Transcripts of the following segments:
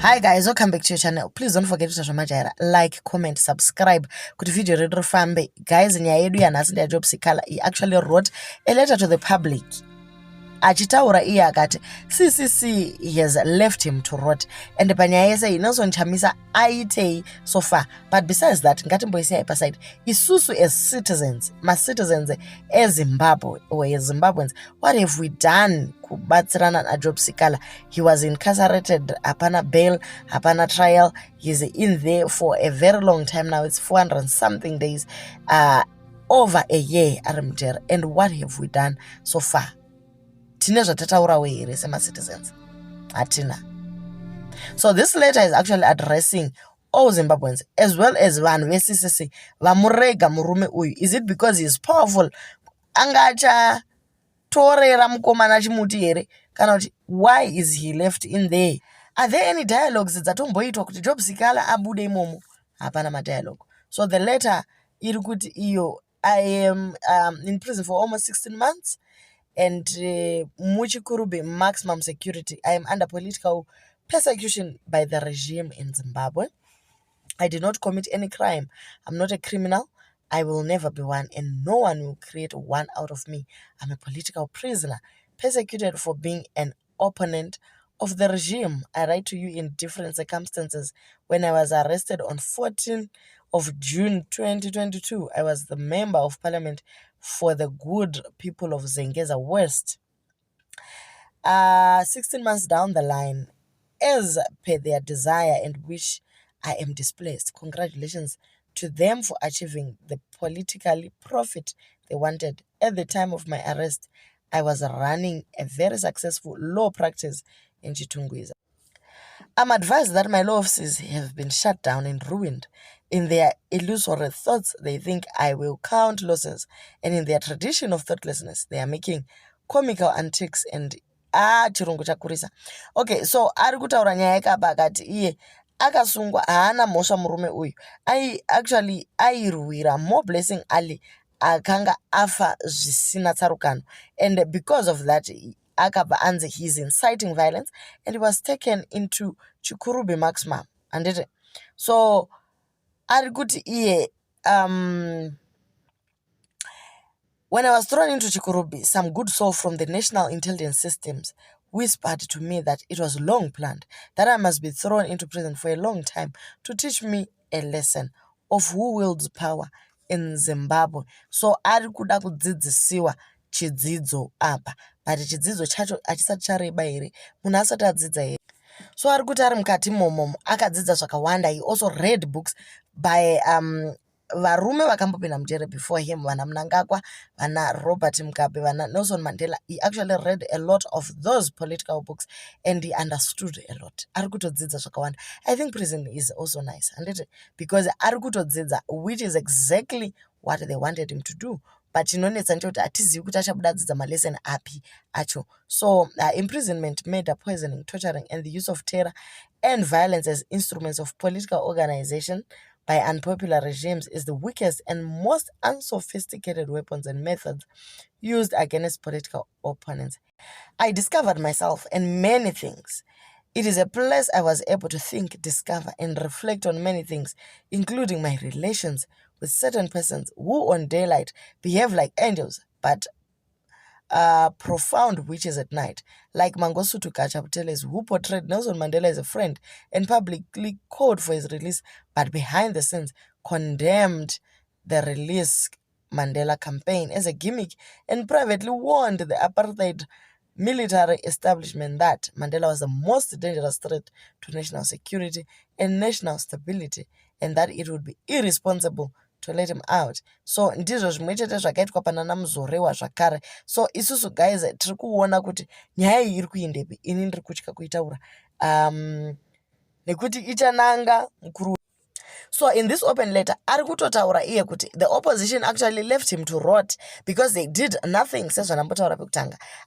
Hi guys, welcome back to your channel. Please don't forget to touch on my channel, like, comment, subscribe. Kuti video redu fambe. Guys, nyaya yedu yanhasi ya Job Sikhala, he actually wrote a letter to the public. Achitaura iye akati CCC has left him to rot, and panyaya yese nelsonchamisa aitei so far. But besides that, ngatimboisiya ipaside, isusu as citizens, citizens as Zimbabwe or as Zimbabweans, what have we done kubatsirana na Job Sikhala? He was incarcerated, hapana bail, hapana trial. He's in there for a very long time now. It's 400 and something days, over a year, and what have we done so far? Tina zvatataurawo here sema-citizens hatina. So this letter is actually addressing all Zimbabweans as well as vanhu ve-CCC vamurega murume uyu. Is it because he is powerful angachatorera mukomana chimuti here kana kuti why is he left in there? Are there any dialogues dzatomboitwa kuti Job Sikhala abude imomo? Hapana madialogue. So the letter iri kuti iyo, I am in prison for almost 16 months. And muchikurube maximum security. I am under political persecution by the regime in Zimbabwe. I did not commit any crime. I'm not a criminal. I will never be one, and no one will create one out of me. I'm a political prisoner, persecuted for being an opponent of the regime. I write to you in different circumstances. When I was arrested on 14th of June 2022, I was the member of parliament for the good people of Zengeza West. 16 months down the line, as per their desire and wish, I am displaced. Congratulations to them for achieving the political profit they wanted. At the time of my arrest, I was running a very successful law practice in Chitungwiza. I'm advised that my law offices have been shut down and ruined. In their illusory thoughts, they think I will count losses, and in their tradition of thoughtlessness, they are making comical antics and chirungu chakurisa. Okay, so ari kutaura nyaya yakaba akati iye akasungwa haana mhosva murume uyu. Actually airwira more blessing ali akanga afa zvisina tsarukano, and because of that akaba anze he's inciting violence, and he was taken into Chikurube maximum. And so arikuti iye when I was thrown into Chikurubi, some good soul from the national intelligence systems whispered to me that it was long planned, that I must be thrown into prison for a long time to teach me a lesson of who wields power in Zimbabwe. So arikuda kudzidzisiwa chidzidzo apa, but chidzidzo chacho achisati chareba here, munhu asati adzidza here. So arikuti ari mukati momo akadzidza zvakawanda. He also read books by varume vakambopinda mujere before him, vana Mnangagwa, vana Robert Mugabe, vana Nelson Mandela. He actually read a lot of those political books and he understood a lot. Arikutodzidza zvakawanda. I think prison is also nice, and because arikutodzidza, which is exactly what they wanted him to do. But chinonetsa ndechekuti hatizivi kuti achabuda dzidza malesson api acho. So imprisonment, murder, poisoning, torturing, and the use of terror and violence as instruments of political organization by unpopular regimes is the weakest and most unsophisticated weapons and methods used against political opponents. I discovered myself and many things. It is a place I was able to think, discover, and reflect on many things, including my relations with certain persons who on daylight behave like angels, but profound witches at night, like Mangosuthu Kachaputeles, who portrayed Nelson Mandela as a friend and publicly called for his release, but behind the scenes condemned the Release Mandela campaign as a gimmick and privately warned the apartheid military establishment that Mandela was the most dangerous threat to national security and national stability, and that it would be irresponsible to let him out. So ndizvo zvimwe chete zvakaitwa panana Muzorewa zvakare. So isusu guys tiri kuona kuti nyaya iyi iri kuendepi. Ini ndiri kutya kuitaura nekuti ichananga mukuru. So in this open letter, arikutotaura iye kuti the opposition actually left him to rot because they did nothing.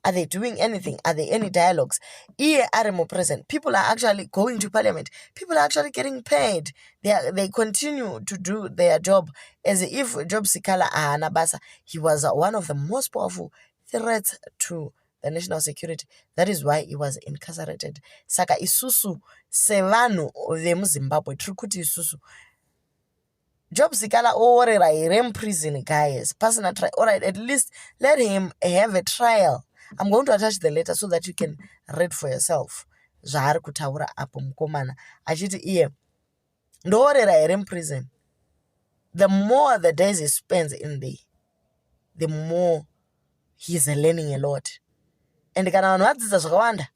Are they doing anything? Are there any dialogues? Iye ari present. People are actually going to parliament. People are actually getting paid. They continue to do their job as if Job Sikhala ahana basa. He was one of the most powerful threats to the national security. That is why he was incarcerated. Saka isusu sevanhu vemuZimbabwe tiri kuti isusu Job Sikhala oorera here muprison, guys. Personal trial. All right, at least let him have a trial. I'm going to attach the letter so that you can read for yourself. Zvaari kutaura apo mukomana achiti iye ndoorera here muprison. The more the days he spends in there, the more he's learning a lot. And kana vanhu vadzidza zvakawanda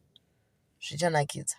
zvichanakidza.